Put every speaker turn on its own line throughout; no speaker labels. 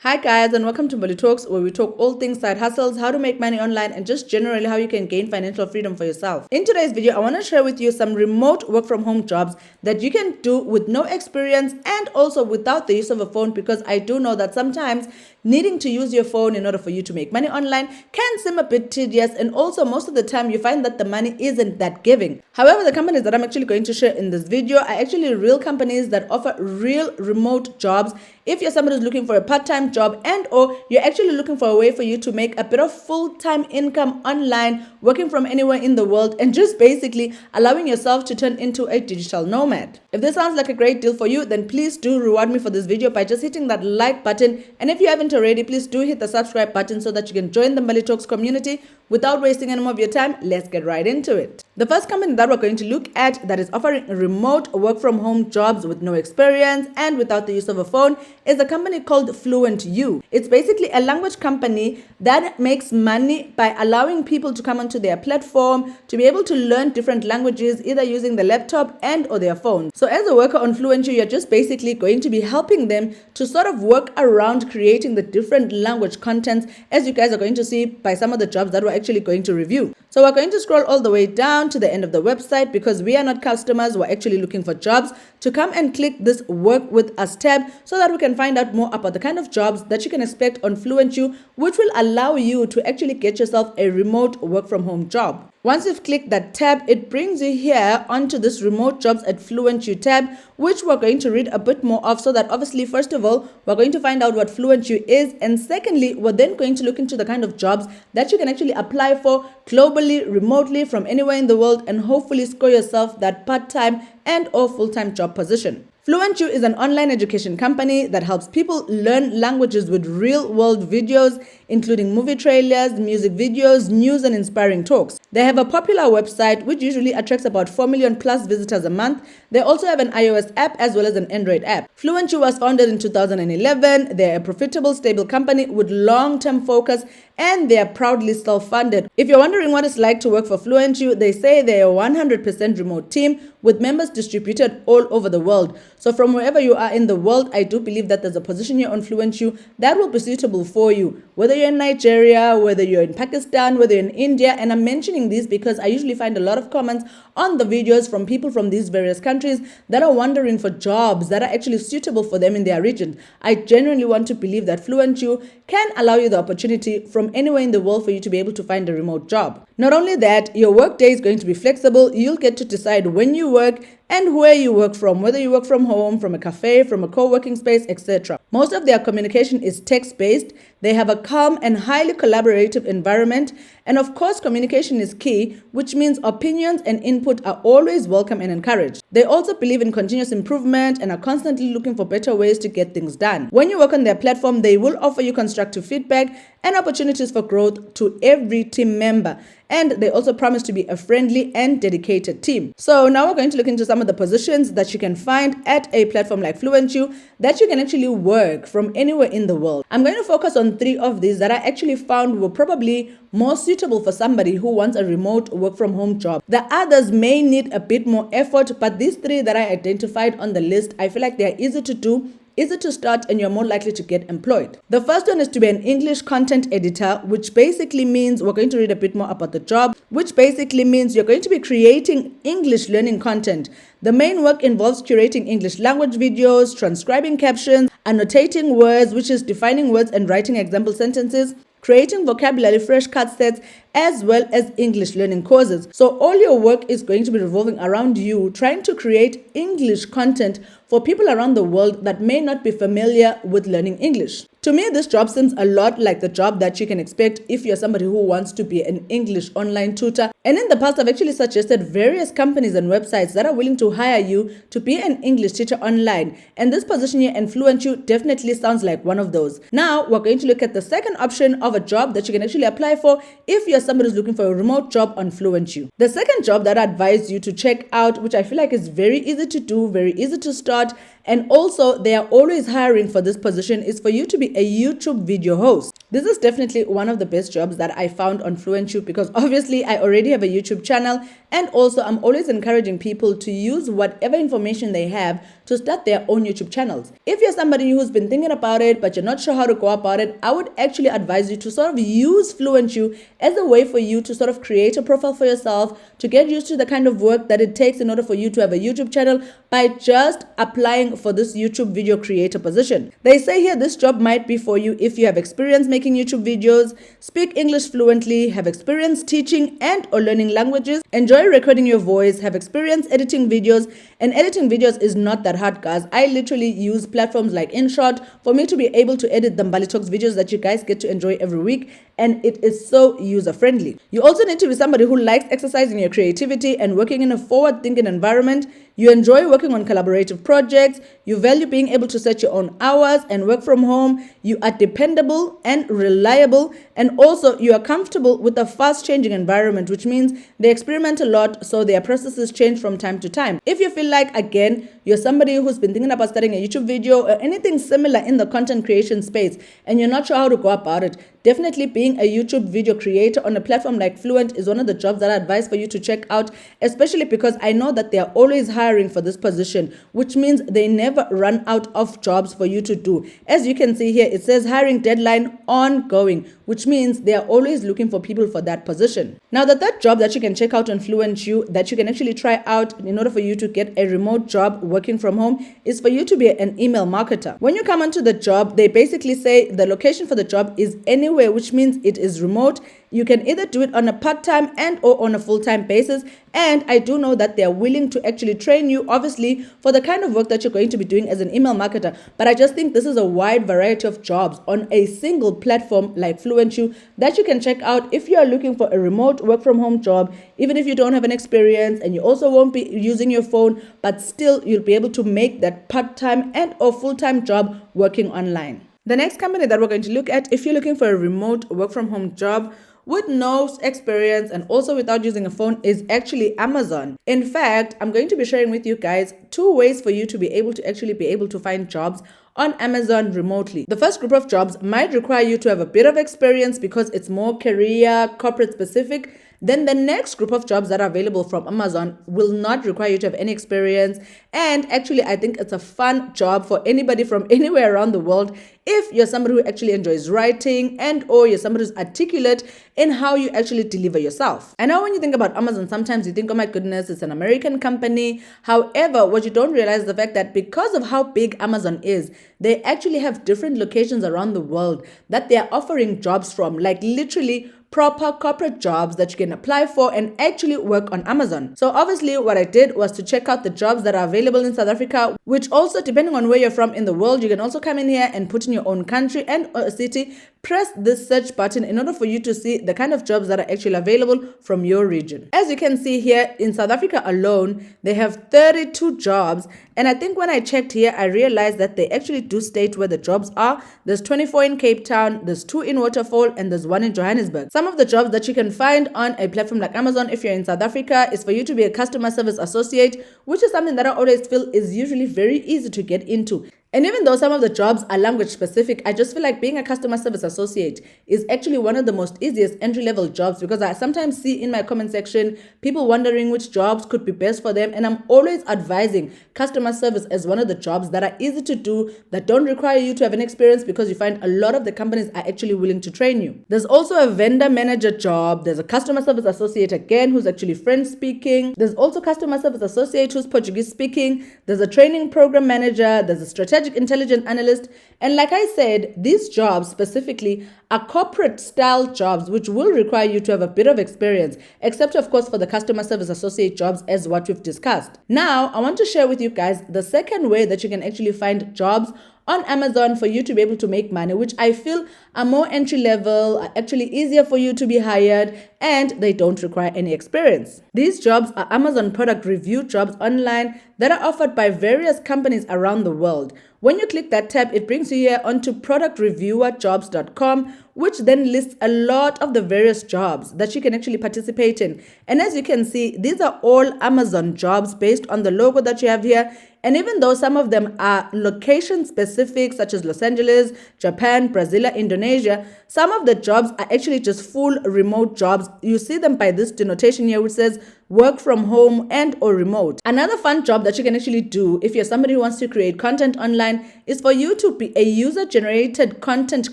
Hi guys, and welcome to Money Talks, where we talk all things side hustles, how to make money online, and just generally how you can gain financial freedom for yourself. In today's video, I want to share with you some remote work from home jobs that you can do with no experience and also without the use of a phone, because I do know that sometimes needing to use your phone in order for you to make money online can seem a bit tedious, and also most of the time you find that the money isn't that giving. However, the companies that I'm actually going to share in this video are actually real companies that offer real remote jobs. If you're somebody who's looking for a part-time job and or you're actually looking for a way for you to make a bit of full-time income online, working from anywhere in the world, and just basically allowing yourself to turn into a digital nomad. If this sounds like a great deal for you, then please do reward me for this video by just hitting that like button. And if you haven't already, please do hit the subscribe button so that you can join the Money Talks community. Without wasting any more of your time, let's get right into it. The first company that we're going to look at that is offering remote work from home jobs with no experience and without the use of a phone is a company called Fluent U. It's basically a language company that makes money by allowing people to come onto their platform to be able to learn different languages, either using the laptop and or their phone. So as a worker on Fluent U, you're just basically going to be helping them to sort of work around creating the different language contents, as you guys are going to see by some of the jobs that we're actually going to review. So we're going to scroll all the way down to the end of the website, because we are not customers, we're actually looking for jobs, to come and click this work with us tab so that we can find out more about the kind of jobs that you can expect on Fluent U, which will allow you to actually get yourself a remote work from home job. Once you've clicked that tab, it brings you here onto this remote jobs at Fluent U tab, which we're going to read a bit more of, so that obviously, first of all, we're going to find out what Fluent U is, and secondly, we're then going to look into the kind of jobs that you can actually apply for globally, remotely, from anywhere in the world, and hopefully score yourself that part-time and or full-time job position. Fluent U is an online education company that helps people learn languages with real-world videos, including movie trailers, music videos, news, and inspiring talks. They have a popular website which usually attracts about 4 million plus visitors a month. They also have an iOS app as well as an Android app. Fluent U was founded in 2011. They're a profitable, stable company with long-term focus, and they are proudly self-funded. If you're wondering what it's like to work for Fluent U, they say they're a 100% remote team with members distributed all over the world. So from wherever you are in the world, I do believe that there's a position here on Fluent U that will be suitable for you. Whether you're in Nigeria, whether you're in Pakistan, whether you're in India, and I'm mentioning these because I usually find a lot of comments on the videos from people from these various countries that are wondering for jobs that are actually suitable for them in their region. I genuinely want to believe that Fluent U can allow you the opportunity from anywhere in the world for you to be able to find a remote job. Not only that, your work day is going to be flexible. You'll get to decide when you work and where you work from, whether you work from home, from a cafe, from a co-working space, etc. Most of their communication is text-based. They have a calm and highly collaborative environment. And of course, communication is key, which means opinions and input are always welcome and encouraged. They also believe in continuous improvement and are constantly looking for better ways to get things done. When you work on their platform, they will offer you constructive feedback and opportunities for growth to every team member. And they also promise to be a friendly and dedicated team. So now we're going to look into some of the positions that you can find at a platform like Fluent U that you can actually work from anywhere in the world. I'm going to focus on 3 of these that I actually found were probably more suitable for somebody who wants a remote work from home job. The others may need a bit more effort, but these 3 that I identified on the list, I feel like they're easy to do, easy to start, and you're more likely to get employed. The first one is to be an English content editor, which basically means we're going to read a bit more about the job, which basically means you're going to be creating English learning content. The main work involves curating English language videos, transcribing captions, annotating words, which is defining words and writing example sentences, creating vocabulary fresh cut sets, as well as English learning courses. So all your work is going to be revolving around you trying to create English content for people around the world that may not be familiar with learning English. To me, this job seems a lot like the job that you can expect if you're somebody who wants to be an English online tutor. And in the past, I've actually suggested various companies and websites that are willing to hire you to be an English teacher online. And this position here in Fluent U definitely sounds like one of those. Now, we're going to look at the second option of a job that you can actually apply for if you're somebody who's looking for a remote job on Fluent U. The second job that I advise you to check out, which I feel like is very easy to do, very easy to start, And also, they are always hiring for this position is for you to be a YouTube video host. This is definitely one of the best jobs that I found on FluentTube because obviously I already have a YouTube channel, and also I'm always encouraging people to use whatever information they have to start their own YouTube channels. If you're somebody who's been thinking about it but you're not sure how to go about it, I would actually advise you to sort of use FluentTube as a way for you to sort of create a profile for yourself, to get used to the kind of work that it takes in order for you to have a YouTube channel by just applying for this YouTube video creator position. They say here this job might be for you if you have experience making YouTube videos, speak English fluently, have experience teaching and or learning languages, enjoy recording your voice, have experience editing videos. And editing videos is not that hard, guys. I literally use platforms like InShot for me to be able to edit the Mbali Talks videos that you guys get to enjoy every week, and it is so user friendly. You also need to be somebody who likes exercising your creativity and working in a forward-thinking environment. You enjoy working on collaborative projects. You value being able to set your own hours and work from home. You are dependable and reliable. And also, you are comfortable with a fast-changing environment, which means they experiment a lot, so their processes change from time to time. If you feel like, again, you're somebody who's been thinking about starting a YouTube video or anything similar in the content creation space, and you're not sure how to go about it, definitely being a YouTube video creator on a platform like Fluent is one of the jobs that I advise for you to check out, especially because I know that they are always hiring for this position, which means they never run out of jobs for you to do. As you can see here, it says hiring deadline ongoing, which means they are always looking for people for that position. Now, the third job that you can check out on FluentU that you can actually try out in order for you to get a remote job working from home is for you to be an email marketer. When you come onto the job, they basically say the location for the job is anywhere, which means it is remote. You can either do it on a part-time and or on a full-time basis. And I do know that they're willing to actually train you, obviously, for the kind of work that you're going to be doing as an email marketer. But I just think this is a wide variety of jobs on a single platform like FluentU that you can check out if you are looking for a remote work from home job, even if you don't have an experience and you also won't be using your phone, but still you'll be able to make that part-time and or full-time job working online. The next company that we're going to look at, if you're looking for a remote work from home job with no experience and also without using a phone, is actually Amazon. In fact, I'm going to be sharing with you guys 2 ways for you to be able to find jobs on Amazon remotely. The first group of jobs might require you to have a bit of experience because it's more career, corporate specific. Then the next group of jobs that are available from Amazon will not require you to have any experience. And actually, I think it's a fun job for anybody from anywhere around the world if you're somebody who actually enjoys writing and or you're somebody who's articulate in how you actually deliver yourself. I know when you think about Amazon, sometimes you think, oh my goodness, it's an American company. However, what you don't realize is the fact that because of how big Amazon is, they actually have different locations around the world that they are offering jobs from, like literally proper corporate jobs that you can apply for and actually work on Amazon. So obviously what I did was to check out the jobs that are available in South Africa, which also, depending on where you're from in the world, you can also come in here and put in your own country and a city, press this search button in order for you to see the kind of jobs that are actually available from your region. As you can see here, in South Africa alone, they have 32 jobs. And I think when I checked here, I realized that they actually do state where the jobs are. There's 24 in Cape Town, there's 2 in Waterfall, and there's 1 in Johannesburg. Some of the jobs that you can find on a platform like Amazon if you're in South Africa is for you to be a customer service associate, which is something that I always feel is usually very easy to get into. And even though some of the jobs are language specific, I just feel like being a customer service associate is actually one of the most easiest entry-level jobs, because I sometimes see in my comment section people wondering which jobs could be best for them. And I'm always advising customer service as one of the jobs that are easy to do, that don't require you to have an experience, because you find a lot of the companies are actually willing to train you. There's also a vendor manager job. There's a customer service associate again who's actually French speaking. There's also customer service associate who's Portuguese speaking. There's a training program manager. There's a strategic intelligence analyst. And like I said, these jobs specifically are corporate style jobs which will require you to have a bit of experience, except of course for the customer service associate jobs as what we've discussed. Now, I want to share with you guys the second way that you can actually find jobs on Amazon for you to be able to make money, which I feel are more entry level, are actually easier for you to be hired, and they don't require any experience. These jobs are Amazon product review jobs online that are offered by various companies around the world. When you click that tab, it brings you here onto productreviewerjobs.com, which then lists a lot of the various jobs that you can actually participate in. And as you can see, these are all Amazon jobs based on the logo that you have here. And even though some of them are location specific, such as Los Angeles, Japan, Brazil, Indonesia, some of the jobs are actually just full remote jobs. You see them by this denotation here, which says work from home and or remote. Another fun job that you can actually do if you're somebody who wants to create content online is for you to be a user-generated content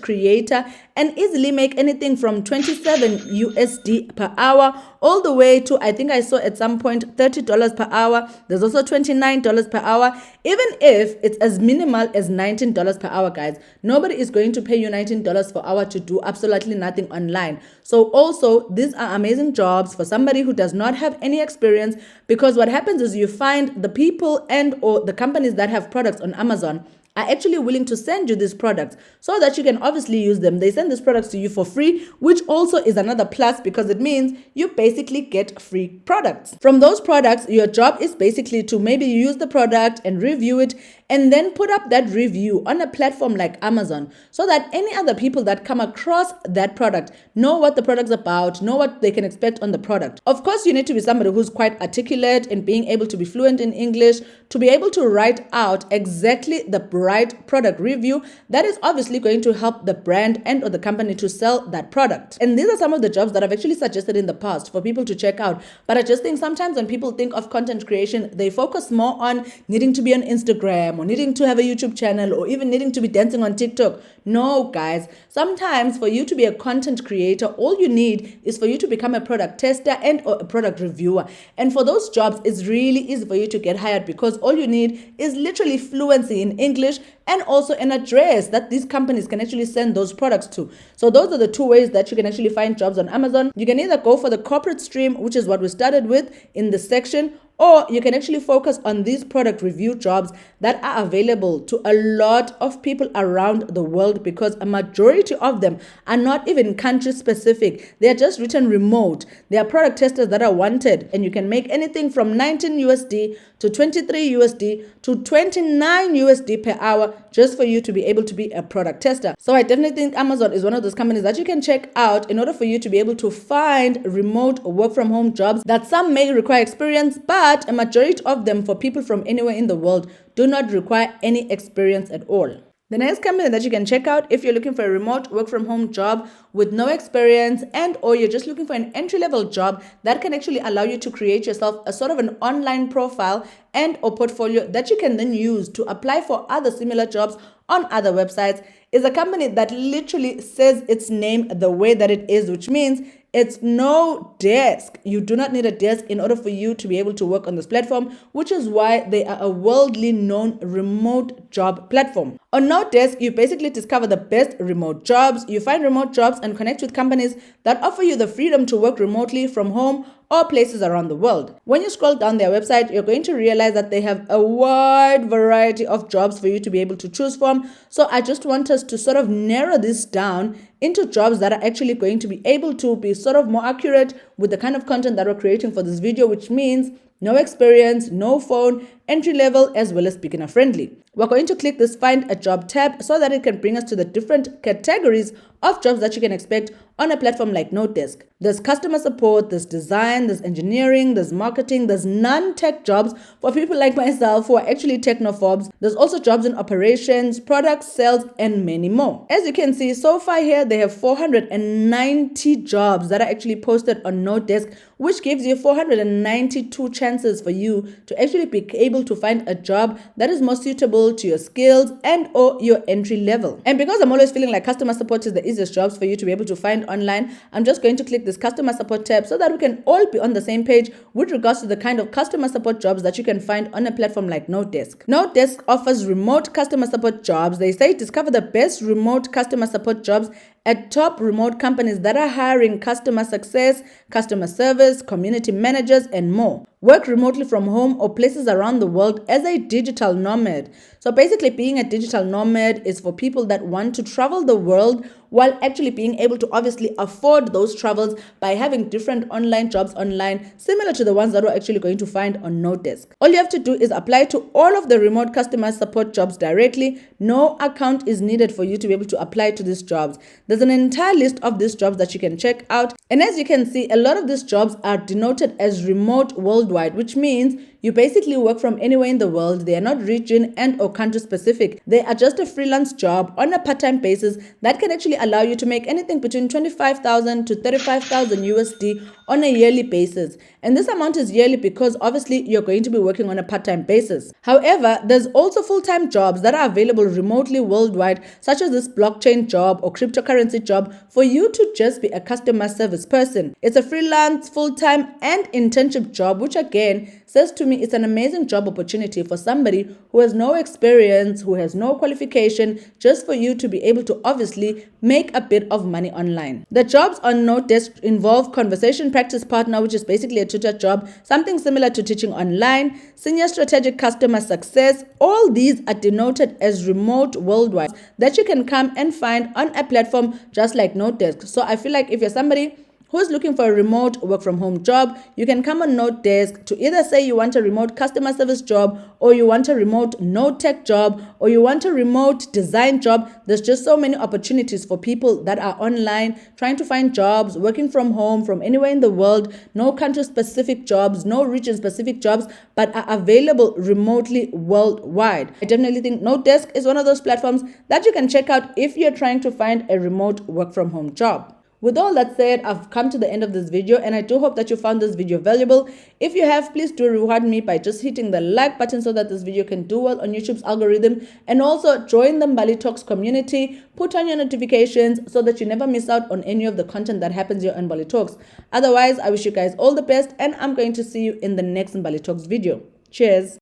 creator and easily make anything from 27 USD per hour all the way to, I think I saw at some point, $30 per hour. There's also $29 per hour. Even if it's as minimal as $19 per hour, guys, nobody is going to pay you $19 per hour to do absolutely nothing online. So also, these are amazing jobs for somebody who does not have any experience, because what happens is you find the people and or the companies that have products on Amazon are actually willing to send you these products so that you can obviously use them. They send these products to you for free, which also is another plus because it means you basically get free products. From those products, your job is basically to maybe use the product and review it and then put up that review on a platform like Amazon so that any other people that come across that product know what the product's about, know what they can expect on the product. Of course, you need to be somebody who's quite articulate and being able to be fluent in English to be able to write out exactly the right product review that is obviously going to help the brand and or the company to sell that product. And these are some of the jobs that I've actually suggested in the past for people to check out. But I just think sometimes when people think of content creation, they focus more on needing to be on Instagram or needing to have a YouTube channel or even needing to be dancing on TikTok. No, guys, sometimes for you to be a content creator, all you need is for you to become a product tester and or a product reviewer. And for those jobs, it's really easy for you to get hired because all you need is literally fluency in English and also an address that these companies can actually send those products to. So those are the two ways that you can actually find jobs on Amazon. You can either go for the corporate stream, which is what we started with in this section, or you can actually focus on these product review jobs that are available to a lot of people around the world, because a majority of them are not even country specific. They are just written remote. They are product testers that are wanted, and you can make anything from 19 USD to 23 USD to 29 USD per hour just for you to be able to be a product tester. So I definitely think Amazon is one of those companies that you can check out in order for you to be able to find remote or work from home jobs that some may require experience, but a majority of them for people from anywhere in the world do not require any experience at all. The next company that you can check out if you're looking for a remote work from home job with no experience and or you're just looking for an entry-level job that can actually allow you to create yourself a sort of an online profile and or portfolio that you can then use to apply for other similar jobs on other websites, is a company that literally says its name the way that it is, which means it's no desk. You do not need a desk in order for you to be able to work on this platform, which is why they are a worldly known remote job platform. On No Desk, you basically discover the best remote jobs. You find remote jobs and connect with companies that offer you the freedom to work remotely from home or places around the world. When you scroll down their website, you're going to realize that they have a wide variety of jobs for you to be able to choose from. So I just want us to sort of narrow this down into jobs that are actually going to be able to be sort of more accurate with the kind of content that we're creating for this video, which means no experience, no phone, entry level, as well as beginner friendly. We're going to click this Find a Job tab so that it can bring us to the different categories of jobs that you can expect on a platform like No Desk. There's customer support, there's design, there's engineering, there's marketing, there's non-tech jobs for people like myself who are actually technophobes. There's also jobs in operations, product sales, and many more. As you can see, so far here, they have 490 jobs that are actually posted on No Desk, which gives you 492 chances for you to actually be able to find a job that is more suitable to your skills and or your entry level. And because I'm always feeling like customer support is the easiest jobs for you to be able to find online, I'm just going to click this customer support tab so that we can all be on the same page with regards to the kind of customer support jobs that you can find on a platform like No Desk. No Desk offers remote customer support jobs. They say discover the best remote customer support jobs at top remote companies that are hiring customer success, customer service, community managers, and more. Work remotely from home or places around the world as a digital nomad. So basically, being a digital nomad is for people that want to travel the world while actually being able to obviously afford those travels by having different online jobs online, similar to the ones that we're actually going to find on No Desk. All you have to do is apply to all of the remote customer support jobs directly. No account is needed for you to be able to apply to these jobs. There's an entire list of these jobs that you can check out. And as you can see, a lot of these jobs are denoted as remote worldwide, which means You basically work from anywhere in the world. They are not region and or country specific. They are just a freelance job on a part-time basis that can actually allow you to make anything between 25,000 to 35,000 USD on a yearly basis. And this amount is yearly because obviously you're going to be working on a part-time basis. However, there's also full-time jobs that are available remotely worldwide, such as this blockchain job or cryptocurrency job, for you to just be a customer service person. It's a freelance, full-time and internship job, which again says to me it's an amazing job opportunity for somebody who has no experience, who has no qualification, just for you to be able to obviously make a bit of money online. The jobs on Note Desk involve conversation practice partner, which is basically a tutor job, something similar to teaching online, senior strategic customer success. All these are denoted as remote worldwide that you can come and find on a platform just like Note Desk. So I feel like if you're somebody who's looking for a remote work from home job, you can come on Note Desk to either say you want a remote customer service job, or you want a remote note tech job, or you want a remote design job. There's just so many opportunities for people that are online trying to find jobs, working from home from anywhere in the world. No country specific jobs, no region specific jobs, but are available remotely worldwide. I definitely think Note Desk is one of those platforms that you can check out if you're trying to find a remote work from home job. With all that said, I've come to the end of this video and I do hope that you found this video valuable. If you have, please do reward me by just hitting the like button so that this video can do well on YouTube's algorithm, and also join the Mbali Talks community. Put on your notifications so that you never miss out on any of the content that happens here on Mbali Talks. Otherwise, I wish you guys all the best and I'm going to see you in the next Mbali Talks video. Cheers.